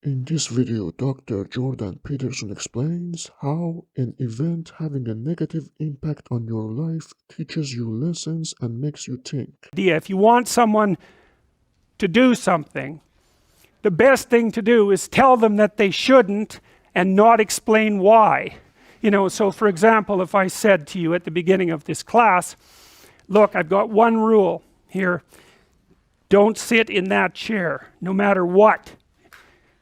In this video, Dr. Jordan Peterson explains how an event having a negative impact on your life teaches you lessons and makes you think. If you want someone to do something, the best thing to do is tell them that they shouldn't and not explain why. So for example, if I said to you at the beginning of this class, look, I've got one rule here, don't sit in that chair, no matter what.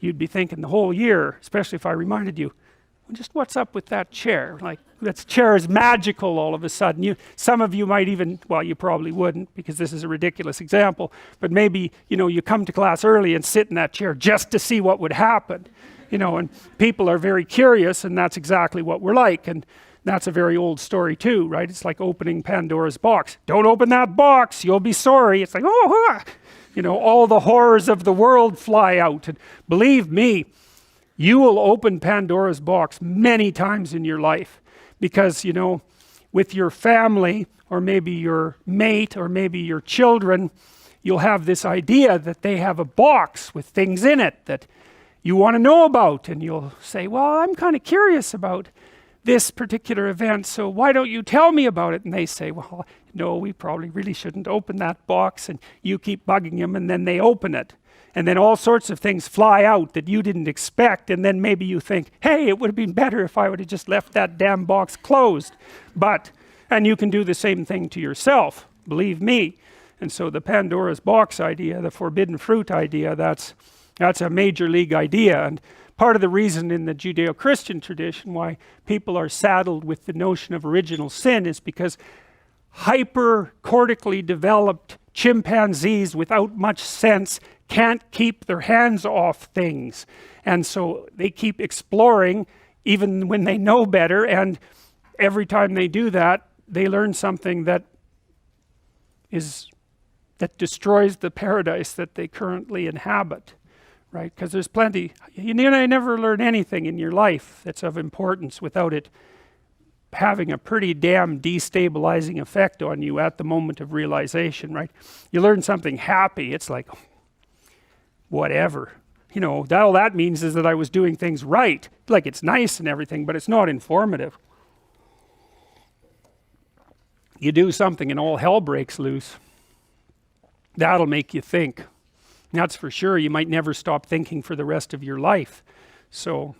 You'd be thinking the whole year, especially if I reminded you, well, just what's up with that chair? Like, that chair is magical all of a sudden. Some of you might even, well, you probably wouldn't because this is a ridiculous example, but maybe, you come to class early and sit in that chair just to see what would happen. And people are very curious, and that's exactly what we're like. And that's a very old story too, right? It's like opening Pandora's box. Don't open that box, you'll be sorry. It's like, all the horrors of the world fly out. And believe me, you will open Pandora's box many times in your life because, with your family or maybe your mate or maybe your children, you'll have this idea that they have a box with things in it that you want to know about, and you'll say, well, I'm kind of curious about this particular event, so why don't you tell me about it? And they say, well, no, we probably really shouldn't open that box, and you keep bugging them, and then they open it, and then all sorts of things fly out that you didn't expect, and then maybe you think, hey, it would have been better if I would have just left that damn box closed. And you can do the same thing to yourself, believe me. And so the Pandora's box idea, the forbidden fruit idea, that's a major league idea. And part of the reason in the Judeo-Christian tradition why people are saddled with the notion of original sin is because hyper-cortically developed chimpanzees without much sense can't keep their hands off things. And so they keep exploring even when they know better, and every time they do that, they learn something that destroys the paradise that they currently inhabit. Right? Because there's plenty, you never learn anything in your life that's of importance without it having a pretty damn destabilizing effect on you at the moment of realization, right? You learn something happy, it's like, whatever. All that means is that I was doing things right. Like, it's nice and everything, but it's not informative. You do something and all hell breaks loose. That'll make you think. That's for sure. You might never stop thinking for the rest of your life. So